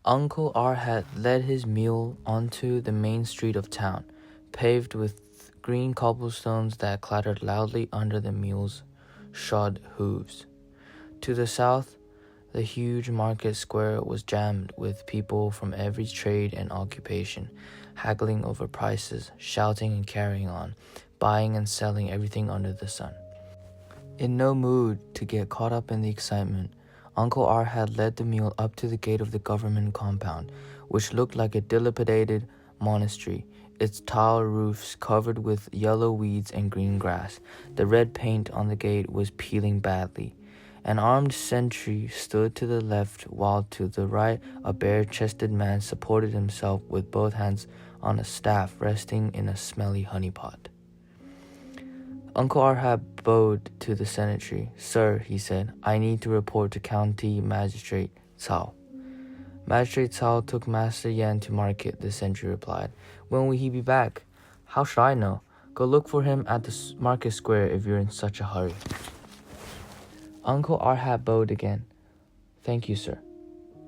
Uncle R had led his mule onto the main street of town, paved with green cobblestones that clattered loudly under the mule's shod hooves. To the south, the huge market square was jammed with people from every trade and occupation, haggling over prices, shouting and carrying on, buying and selling everything under the sun. In no mood to get caught up in the excitement, Uncle R had led the mule up to the gate of the government compound, which looked like a dilapidated monastery, its tile roofs covered with yellow weeds and green grass. The red paint on the gate was peeling badly. An armed sentry stood to the left, while to the right a bare-chested man supported himself with both hands on a staff resting in a smelly honey pot. Uncle Arhab bowed to the sentry. "Sir," he said, "I need to report to County Magistrate Cao." Magistrate Cao took Master Yan to market, the sentry replied. "When will he be back?" "How should I know? Go look for him at the market square if you're in such a hurry." Uncle Arhat bowed again. "Thank you, sir."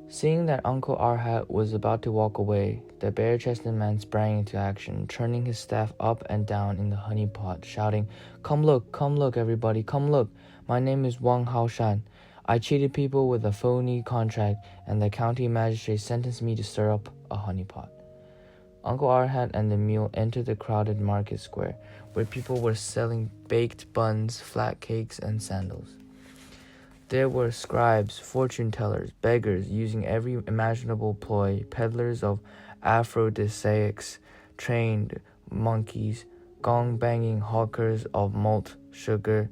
Seeing that Uncle Arhat was about to walk away, the bare-chested man sprang into action, turning his staff up and down in the honey pot, shouting, come look, everybody, come look. My name is Wang Haoshan. I cheated people with a phony contract, and the county magistrate sentenced me to stir up a honey pot." Uncle Arhat and the mule entered the crowded market square, where people were selling baked buns, flat cakes, and sandals. There were scribes, fortune-tellers, beggars using every imaginable ploy, peddlers of aphrodisiacs, trained monkeys, gong-banging hawkers of malt sugar,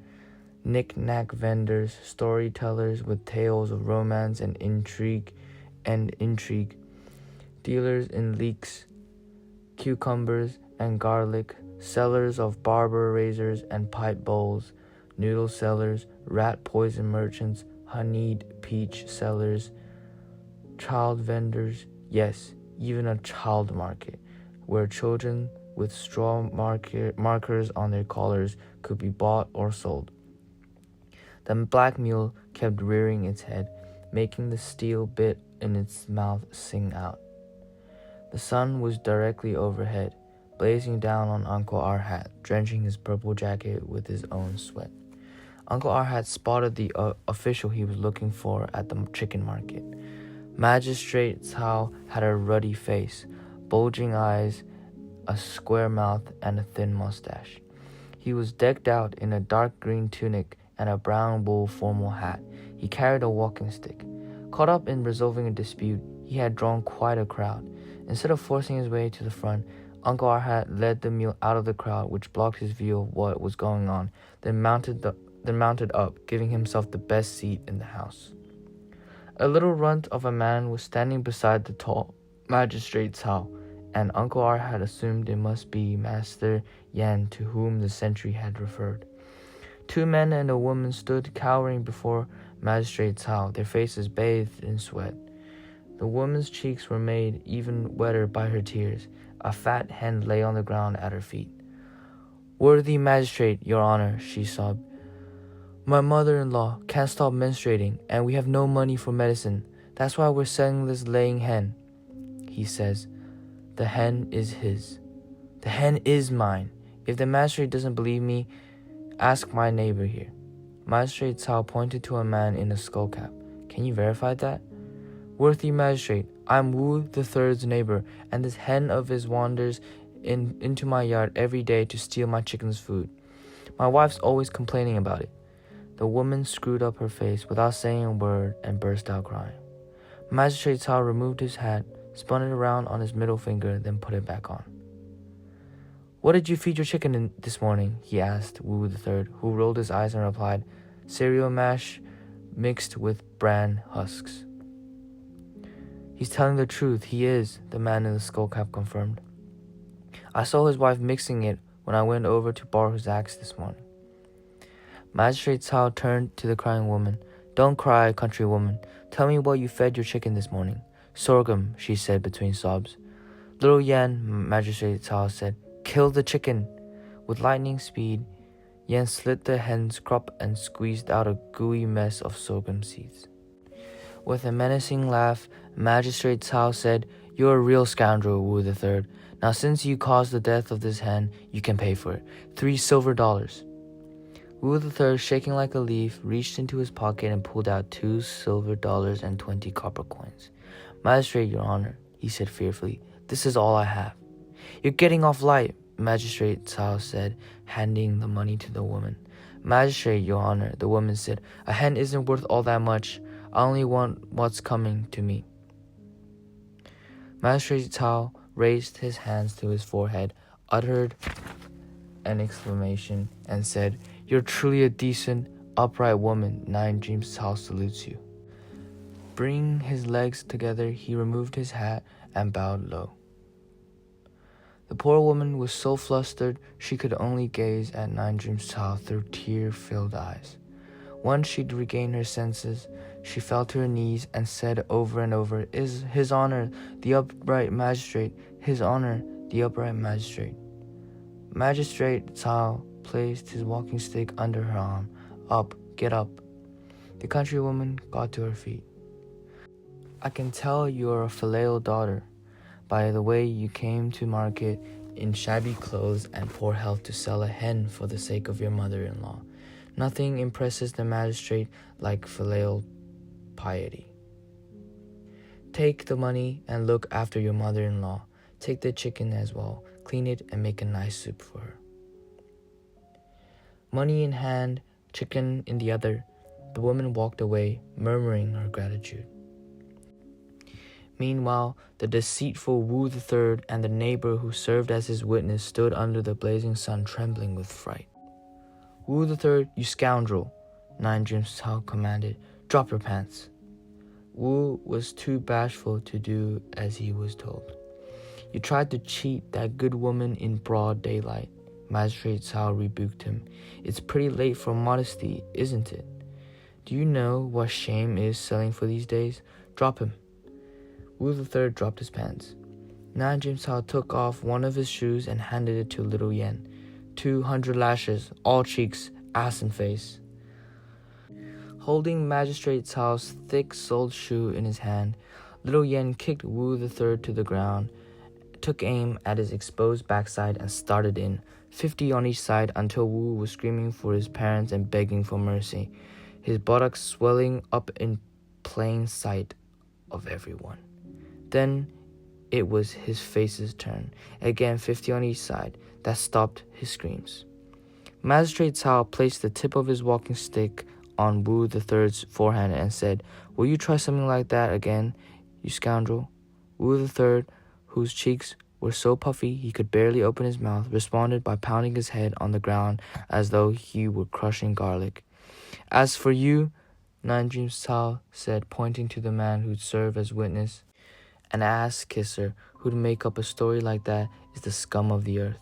knick-knack vendors, storytellers with tales of romance and intrigue, dealers in leeks, cucumbers, and garlic, sellers of barber razors and pipe bowls, noodle sellers, rat poison merchants, honeyed peach sellers, child vendors, yes, even a child market, where children with straw markers on their collars could be bought or sold. The black mule kept rearing its head, making the steel bit in its mouth sing out. The sun was directly overhead, blazing down on Uncle Arhat, drenching his purple jacket with his own sweat. Uncle Arhat spotted the official he was looking for at the chicken market. Magistrate Cao had a ruddy face, bulging eyes, a square mouth, and a thin mustache. He was decked out in a dark green tunic and a brown wool formal hat. He carried a walking stick. Caught up in resolving a dispute, he had drawn quite a crowd. Instead of forcing his way to the front, Uncle Arhat led the mule out of the crowd, which blocked his view of what was going on, then mounted up, giving himself the best seat in the house. A little runt of a man was standing beside the tall Magistrate Cao, and Uncle Arhat assumed it must be Master Yan to whom the sentry had referred. Two men and a woman stood cowering before Magistrate Cao, their faces bathed in sweat. The woman's cheeks were made even wetter by her tears. A fat hen lay on the ground at her feet. "Worthy magistrate, your honor," she sobbed. "My mother-in-law can't stop menstruating, and we have no money for medicine. That's why we're selling this laying hen." He says, "The hen is his. The hen is mine. If the magistrate doesn't believe me, ask my neighbor here." Magistrate Cao pointed to a man in a skull cap. "Can you verify that?" "Worthy magistrate, I'm Wu the Third's neighbor, and this hen of his wanders into my yard every day to steal my chicken's food. My wife's always complaining about it." The woman screwed up her face without saying a word and burst out crying. Magistrate Cao removed his hat, spun it around on his middle finger, then put it back on. "What did you feed your chicken this morning?" he asked Wu the Third, who rolled his eyes and replied, "Cereal mash mixed with bran husks." "He's telling the truth, he is," the man in the skullcap confirmed. "I saw his wife mixing it when I went over to borrow his axe this morning." Magistrate Cao turned to the crying woman. "Don't cry, countrywoman. Tell me what you fed your chicken this morning." "Sorghum," she said between sobs. "Little Yan," Magistrate Cao said, "kill the chicken." With lightning speed, Yan slit the hen's crop and squeezed out a gooey mess of sorghum seeds. With a menacing laugh, Magistrate Cao said, "You're a real scoundrel, Wu the Third. Now since you caused the death of this hen, you can pay for it. 3 silver dollars." Wu the Third, shaking like a leaf, reached into his pocket and pulled out 2 silver dollars and 20 copper coins. "Magistrate, Your Honor," he said fearfully, "this is all I have." "You're getting off light," Magistrate Cao said, handing the money to the woman. "Magistrate, Your Honor," the woman said, "a hen isn't worth all that much. I only want what's coming to me." Magistrate Cao raised his hands to his forehead, uttered an exclamation, and said, "You're truly a decent, upright woman. 9 Dreams Cao salutes you." Bringing his legs together, he removed his hat and bowed low. The poor woman was so flustered she could only gaze at 9 Dreams Cao through tear-filled eyes. Once she'd regained her senses, she fell to her knees and said over and over, His Honor, the upright magistrate, His Honor, the upright magistrate." Magistrate Cao placed his walking stick under her arm. "Up, get up." The countrywoman got to her feet. "I can tell you are a filial daughter by the way you came to market in shabby clothes and poor health to sell a hen for the sake of your mother-in-law. Nothing impresses the magistrate like filial piety. Take the money and look after your mother-in-law. Take the chicken as well, clean it and make a nice soup for her." Money in hand, chicken in the other, the woman walked away, murmuring her gratitude. Meanwhile, the deceitful Wu the Third and the neighbor who served as his witness stood under the blazing sun, trembling with fright. "Wu the Third, you scoundrel," 9 Dreams Cao commanded, "drop your pants." Wu was too bashful to do as he was told. "You tried to cheat that good woman in broad daylight," Magistrate Cao rebuked him. "It's pretty late for modesty, isn't it? Do you know what shame is selling for these days? Drop him." Wu the Third dropped his pants. 9 Dreams Cao took off one of his shoes and handed it to Little Yen. 200 lashes, all cheeks, ass and face. Holding Magistrate Cao's thick-soled shoe in his hand, Little Yen kicked Wu the Third to the ground, took aim at his exposed backside and started in, 50 on each side until Wu was screaming for his parents and begging for mercy, his buttocks swelling up in plain sight of everyone. Then it was his face's turn, again 50 on each side. That stopped his screams. Magistrate Cao placed the tip of his walking stick on Wu the Third's forehead and said, "Will you try something like that again, you scoundrel?" Wu the Third, whose cheeks were so puffy he could barely open his mouth, responded by pounding his head on the ground as though he were crushing garlic. "As for you," 9 Dreams Cao said, pointing to the man who'd serve as witness, "an ass-kisser who'd make up a story like that is the scum of the earth.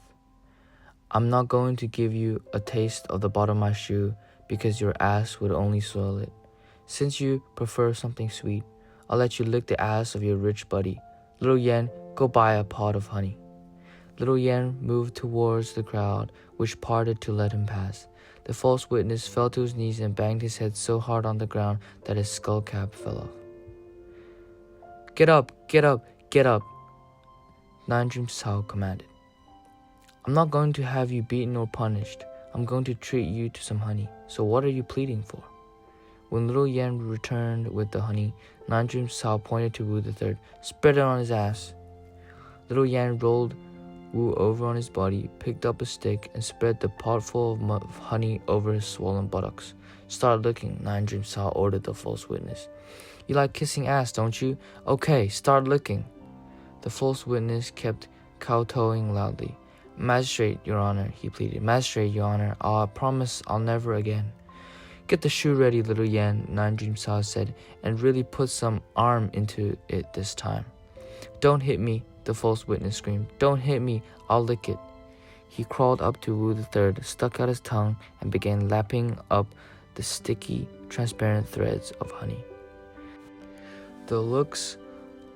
I'm not going to give you a taste of the bottom of my shoe because your ass would only soil it. Since you prefer something sweet, I'll let you lick the ass of your rich buddy. Little Yen, go buy a pot of honey." Little Yen moved towards the crowd, which parted to let him pass. The false witness fell to his knees and banged his head so hard on the ground that his skull cap fell off. "Get up, get up, get up," 9 Dreams Cao commanded. "I'm not going to have you beaten or punished. I'm going to treat you to some honey. So what are you pleading for?" When Little Yen returned with the honey, 9 Dreams Cao pointed to Wu the Third. "Spread it on his ass." Little Yen rolled Wu over on his body, picked up a stick, and spread the potful of honey over his swollen buttocks. "Start licking," 9 Dreams Cao ordered the false witness. "You like kissing ass, don't you? Okay, start licking." The false witness kept kowtowing loudly. "Magistrate, Your Honor," he pleaded. "Magistrate, Your Honor, I promise I'll never again." "Get the shoe ready, Little Yen," 9 Dreams Cao said, "and really put some arm into it this time." "Don't hit me," the false witness screamed. "Don't hit me, I'll lick it." He crawled up to Wu the Third, stuck out his tongue, and began lapping up the sticky, transparent threads of honey. The looks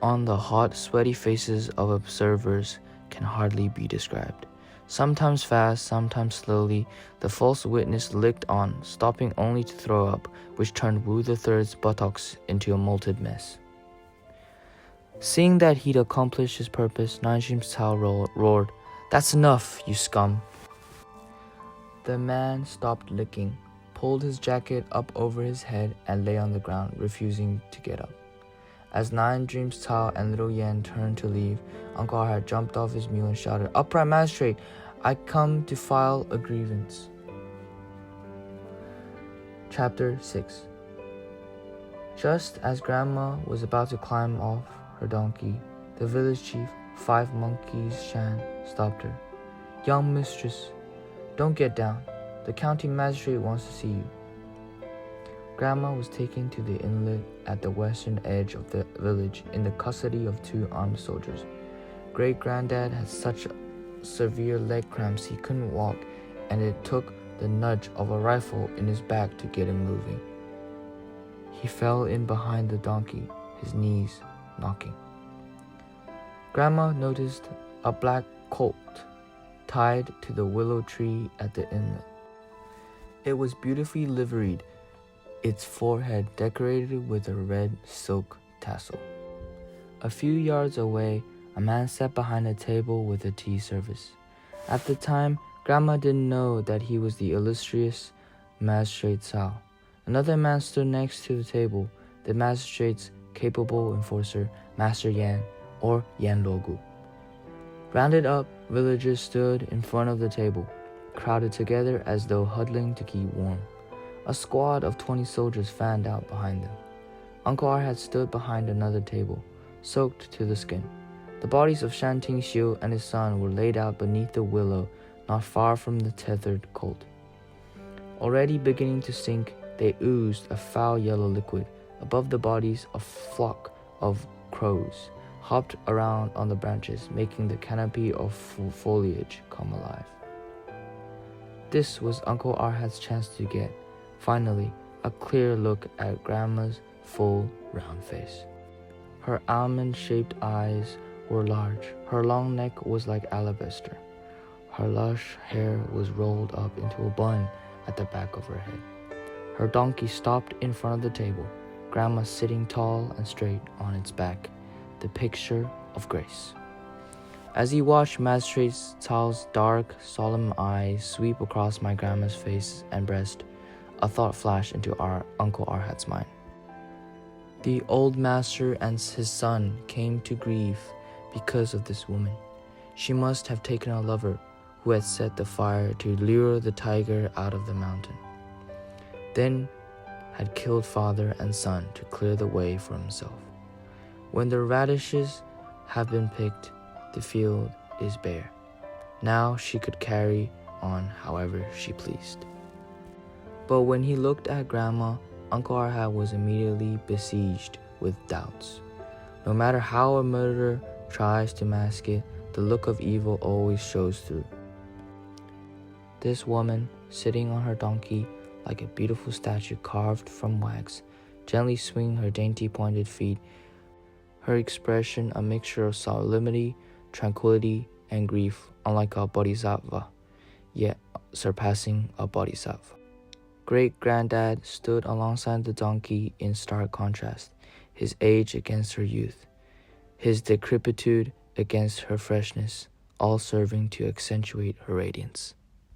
on the hot, sweaty faces of observers can hardly be described. Sometimes fast, sometimes slowly, the false witness licked on, stopping only to throw up, which turned Wu the Third's buttocks into a molted mess. Seeing that he'd accomplished his purpose, Nanjim Cao roared, "That's enough, you scum!" The man stopped licking, pulled his jacket up over his head, and lay on the ground, refusing to get up. As Nanjim Cao and Little Yan turned to leave, Uncle Arhat jumped off his mule and shouted, "Upright magistrate, I come to file a grievance." Chapter 6. Just as Grandma was about to climb off her donkey, the village chief, 5 Monkeys Shan, stopped her. "Young mistress, don't get down. The county magistrate wants to see you." Grandma was taken to the inlet at the western edge of the village in the custody of 2 armed soldiers. Great-granddad had such severe leg cramps he couldn't walk, and it took the nudge of a rifle in his back to get him moving. He fell in behind the donkey, his knees knocking. Grandma noticed a black colt tied to the willow tree at the inlet. It was beautifully liveried, its forehead decorated with a red silk tassel. A few yards away, a man sat behind a table with a tea service. At the time, Grandma didn't know that he was the illustrious Magistrate Cao. Another man stood next to the table, the magistrate's capable enforcer, Master Yan, or Yan Logu. Rounded up, villagers stood in front of the table, crowded together as though huddling to keep warm. A squad of 20 soldiers fanned out behind them. Uncle Arhat stood behind another table, soaked to the skin. The bodies of Shan Tingxiu and his son were laid out beneath the willow not far from the tethered colt. Already beginning to sink, they oozed a foul yellow liquid. Above the bodies, a flock of crows hopped around on the branches, making the canopy of foliage come alive. This was Uncle Arhat's chance to get, finally, a clear look at Grandma's full, round face. Her almond-shaped eyes were large. Her long neck was like alabaster. Her lush hair was rolled up into a bun at the back of her head. Her donkey stopped in front of the table, Grandma sitting tall and straight on its back, the picture of grace. As he watched Magistrate Cao's dark, solemn eyes sweep across my Grandma's face and breast, a thought flashed into our Uncle Arhat's mind. The old master and his son came to grief because of this woman. She must have taken a lover who had set the fire to lure the tiger out of the mountain, then had killed father and son to clear the way for himself. When the radishes have been picked, the field is bare. Now she could carry on however she pleased. But when he looked at Grandma, Uncle Arhat was immediately besieged with doubts. No matter how a murderer tries to mask it, the look of evil always shows through. This woman, sitting on her donkey like a beautiful statue carved from wax, gently swinging her dainty pointed feet, her expression a mixture of solemnity, tranquility, and grief, unlike a bodhisattva, yet surpassing a bodhisattva. Great-granddad stood alongside the donkey in stark contrast, his age against her youth, his decrepitude against her freshness, all serving to accentuate her radiance.